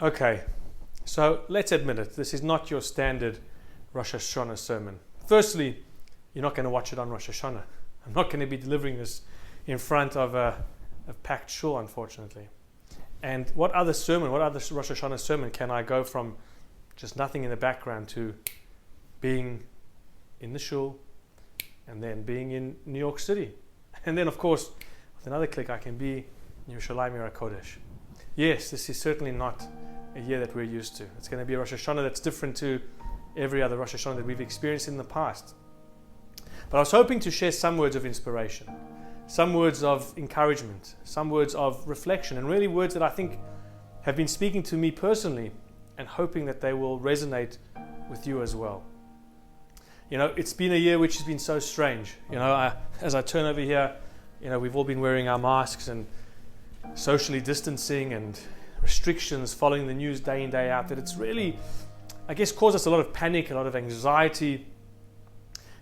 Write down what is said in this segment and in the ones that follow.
Okay, so let's admit it, this is not your standard Rosh Hashanah sermon. Firstly, you're not going to watch it on Rosh Hashanah. I'm not going to be delivering this in front of a packed shul, unfortunately. And what other Rosh Hashanah sermon can I go from just nothing in the background to being in the shul and then being in New York City? And then, of course, with another click, I can be in Yerushalayim Yer HaKodesh. Yes, this is certainly not a year that we're used to. It's going to be a Rosh Hashanah that's different to every other Rosh Hashanah that we've experienced in the past. But I was hoping to share some words of inspiration, some words of encouragement, some words of reflection, and really words that I think have been speaking to me personally, and hoping that they will resonate with you as well. You know, it's been a year which has been so strange. You know, as I turn over here, you know, we've all been wearing our masks and socially distancing and restrictions, following the news day in, day out, that it's really, I guess, caused us a lot of panic, a lot of anxiety.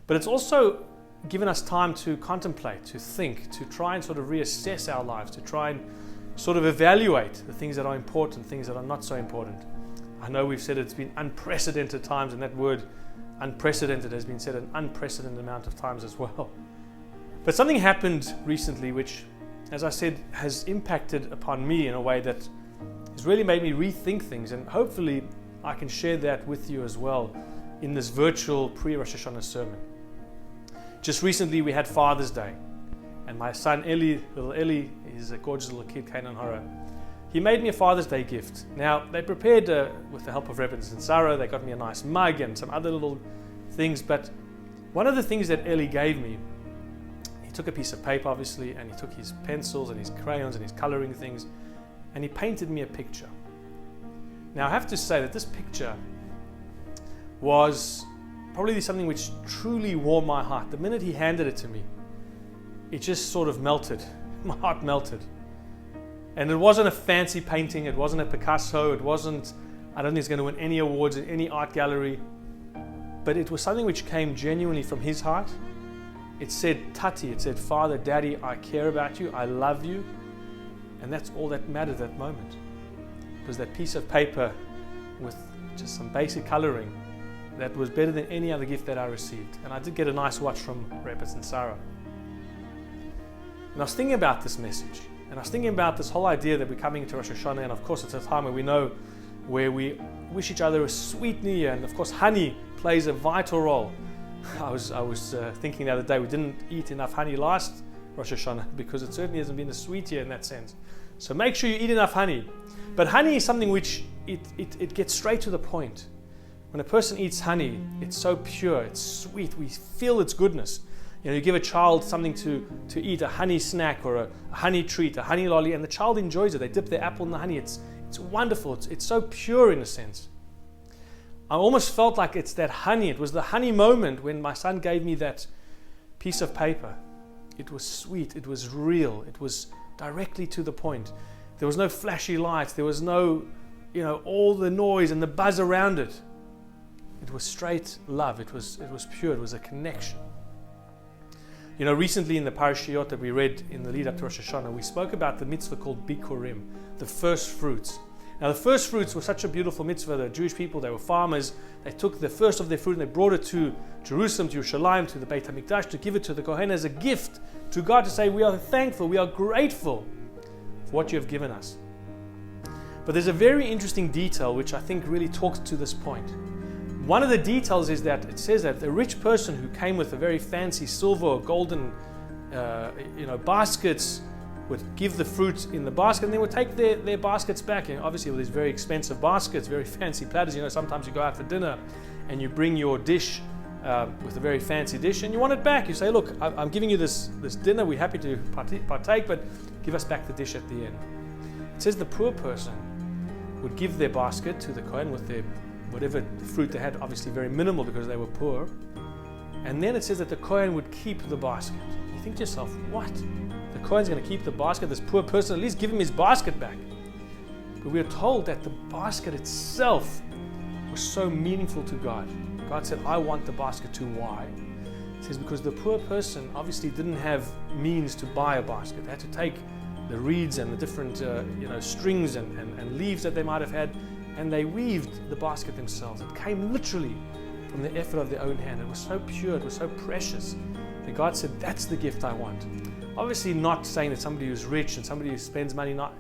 But it's also given us time to contemplate, to think, to try and sort of reassess our lives, to try and sort of evaluate the things that are important, things that are not so important. I know we've said it's been unprecedented times, and that word unprecedented has been said an unprecedented amount of times as well. But something happened recently which, as I said, has impacted upon me in a way that has really made me rethink things, and hopefully I can share that with you as well in this virtual pre-Rosh Hashanah sermon. Just recently we had Father's Day, and my son Eli, little Eli, he's a gorgeous little kid, Canaan Hora. He made me a Father's Day gift. Now, they prepared, with the help of Rebbe and Sarah, they got me a nice mug and some other little things, but one of the things that Eli gave me, he took a piece of paper, obviously, and he took his pencils and his crayons and his coloring things, and he painted me a picture. Now, I have to say that this picture was probably something which truly warmed my heart. The minute he handed it to me, it just sort of melted. My heart melted. And it wasn't a fancy painting, it wasn't a Picasso, it wasn't, I don't think it's going to win any awards in any art gallery, but it was something which came genuinely from his heart. It said, Tati, it said, Father, Daddy, I care about you, I love you, and that's all that mattered at that moment. It was that piece of paper with just some basic coloring that was better than any other gift that I received. And I did get a nice watch from Rebbe and Sarah. And I was thinking about this message. And I was thinking about this whole idea that we're coming into Rosh Hashanah, and of course it's a time where we know where we wish each other a sweet New Year, and of course honey plays a vital role. I was thinking the other day, we didn't eat enough honey last Rosh Hashanah because it certainly hasn't been a sweet year in that sense. So make sure you eat enough honey. But honey is something which it gets straight to the point. When a person eats honey, it's so pure, it's sweet, we feel its goodness. You know, you give a child something to eat, a honey snack or a honey treat, a honey lolly, and the child enjoys it. They dip their apple in the honey. It's wonderful. It's so pure in a sense. I almost felt like it's that honey. It was the honey moment when my son gave me that piece of paper. It was sweet. It was real. It was directly to the point. There was no flashy lights. There was no, all the noise and the buzz around it. It was straight love. It was pure. It was a connection. You know, recently in the parashiyot that we read in the lead up to Rosh Hashanah, we spoke about the mitzvah called Bikurim, the first fruits. Now, the first fruits were such a beautiful mitzvah. The Jewish people, they were farmers. They took the first of their fruit and they brought it to Jerusalem, to Yerushalayim, to the Beit HaMikdash, to give it to the Kohen as a gift to God, to say, we are thankful, we are grateful for what you have given us. But there's a very interesting detail which I think really talks to this point. One of the details is that it says that the rich person who came with a very fancy silver or golden baskets would give the fruit in the basket and they would take their baskets back. And obviously with these very expensive baskets, very fancy platters, sometimes you go out for dinner and you bring your dish with a very fancy dish and you want it back. You say, look, I'm giving you this dinner, we're happy to partake, but give us back the dish at the end. It says the poor person would give their basket to the Kohen with their whatever fruit they had, obviously very minimal because they were poor. And then it says that the Kohen would keep the basket. You think to yourself, what? The Kohen's going to keep the basket? This poor person, at least give him his basket back. But we are told that the basket itself was so meaningful to God. God said, I want the basket too. Why? It says because the poor person obviously didn't have means to buy a basket. They had to take the reeds and the different strings and leaves that they might have had, and they weaved the basket themselves. It came literally from the effort of their own hand. It was so pure, it was so precious that God said, that's the gift I want. Obviously not saying that somebody who's rich and somebody who spends money, we're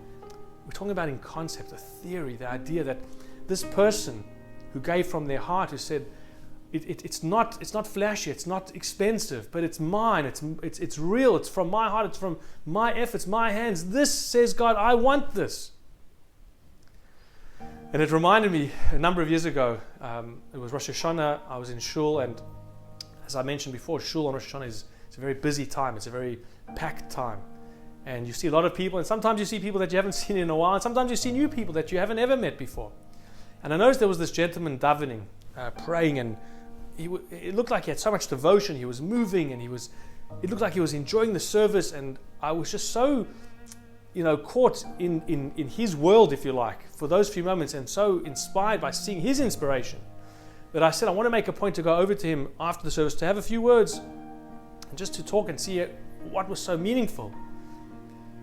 talking about in concept, a theory, the idea that this person who gave from their heart, who said, it's not flashy, it's not expensive, but it's mine, it's real, it's from my heart, it's from my efforts, my hands. This, says God, I want this. And it reminded me a number of years ago, it was Rosh Hashana, I was in Shul, and as I mentioned before, Shul on Rosh Hashana is a very busy time, it's a very packed time. And you see a lot of people, and sometimes you see people that you haven't seen in a while, and sometimes you see new people that you haven't ever met before. And I noticed there was this gentleman davening, praying, and it looked like he had so much devotion, he was moving, and it looked like he was enjoying the service, and I was just so caught in his world, if you like, for those few moments, and so inspired by seeing his inspiration, that I said I want to make a point to go over to him after the service to have a few words, and just to talk and see what was so meaningful.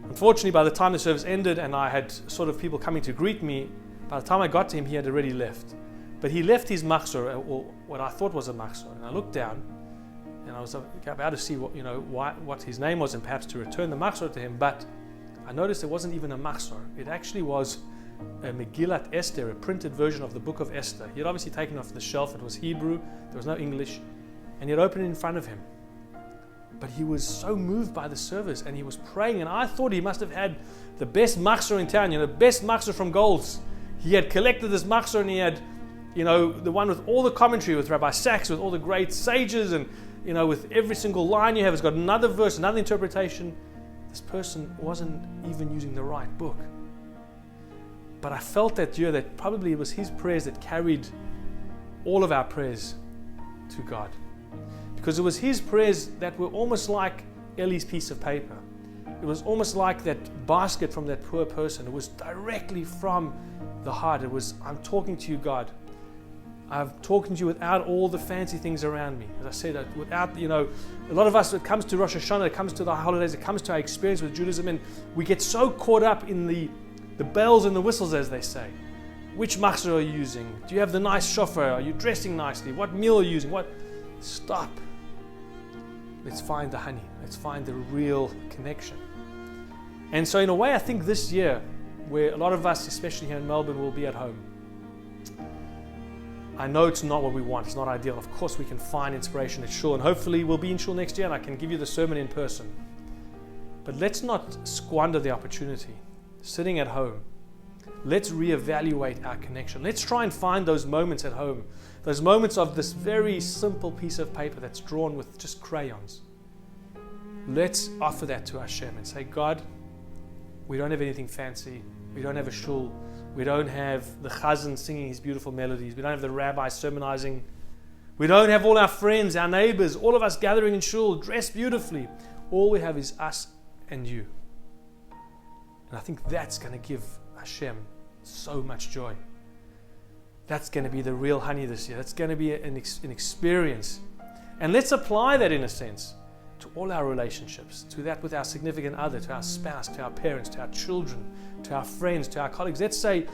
Unfortunately, by the time the service ended and I had sort of people coming to greet me, by the time I got to him, he had already left. But he left his machzor, or what I thought was a machzor, and I looked down, and I was about to see what his name was, and perhaps to return the machzor to him. But I noticed it wasn't even a machzor. It actually was a Megillat Esther, a printed version of the book of Esther. He had obviously taken it off the shelf. It was Hebrew. There was no English, and he had opened it in front of him. But he was so moved by the service, and he was praying, and I thought he must have had the best machzor in town, the best machzor from Gold's. He had collected this machzor, and he had, the one with all the commentary, with Rabbi Sachs, with all the great sages, and, with every single line you have, it's got another verse, another interpretation. This person wasn't even using the right book. But I felt that year that probably it was his prayers that carried all of our prayers to God. Because it was his prayers that were almost like Eli's piece of paper. It was almost like that basket from that poor person. It was directly from the heart. It was, I'm talking to you, God. I'm talking to you without all the fancy things around me. As I said, without, a lot of us, it comes to Rosh Hashana, it comes to the holidays, it comes to our experience with Judaism, and we get so caught up in the bells and the whistles, as they say. Which machzor are you using? Do you have the nice shofar? Are you dressing nicely? What meal are you using? Stop. Let's find the honey. Let's find the real connection. And so in a way, I think this year, where a lot of us, especially here in Melbourne, will be at home, I know it's not what we want. It's not ideal. Of course, we can find inspiration at Shul, and hopefully we'll be in Shul next year and I can give you the sermon in person. But let's not squander the opportunity. Sitting at home, let's reevaluate our connection. Let's try and find those moments at home, those moments of this very simple piece of paper that's drawn with just crayons. Let's offer that to Hashem and say, God, we don't have anything fancy. We don't have a shul. We don't have the chazan singing his beautiful melodies. We don't have the rabbi sermonizing. We don't have all our friends, our neighbors, all of us gathering in shul, dressed beautifully. All we have is us and you. And I think that's going to give Hashem so much joy. That's going to be the real honey this year. That's going to be an experience. And let's apply that, in a sense, to all our relationships, to that with our significant other, to our spouse, to our parents, to our children, to our friends, to our colleagues. Let's say,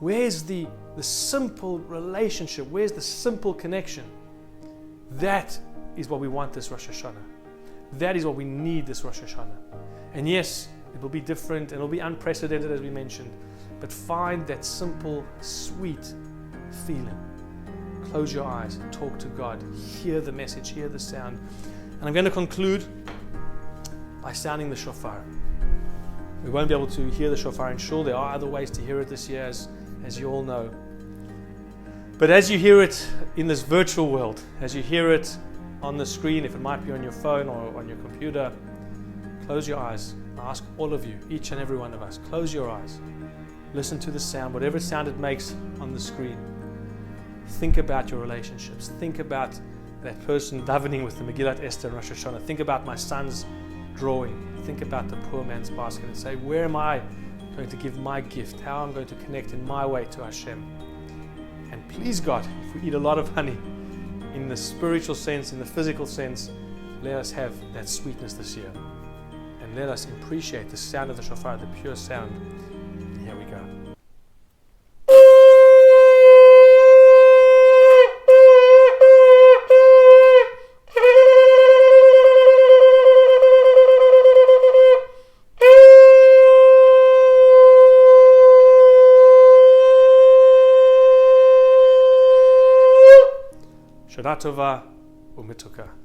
where's the simple relationship? Where's the simple connection? That is what we want this Rosh Hashana. That is what we need this Rosh Hashana. And yes, it will be different and it will be unprecedented, as we mentioned, but find that simple, sweet feeling. Close your eyes, talk to God, hear the message, hear the sound. And I'm going to conclude by sounding the shofar. We won't be able to hear the shofar in shul. There are other ways to hear it this year, as you all know. But as you hear it in this virtual world, as you hear it on the screen, if it might be on your phone or on your computer, close your eyes. I ask all of you, each and every one of us, close your eyes. Listen to the sound, whatever sound it makes on the screen. Think about your relationships. Think about that person davening with the Megillat Esther and Rosh Hashana. Think about my son's drawing. Think about the poor man's basket and say, where am I going to give my gift? How I'm going to connect in my way to Hashem? And please God, if we eat a lot of honey, in the spiritual sense, in the physical sense, let us have that sweetness this year. And and let us appreciate the sound of the shofar, the pure sound. Here we go. Shana Tova u'mituka.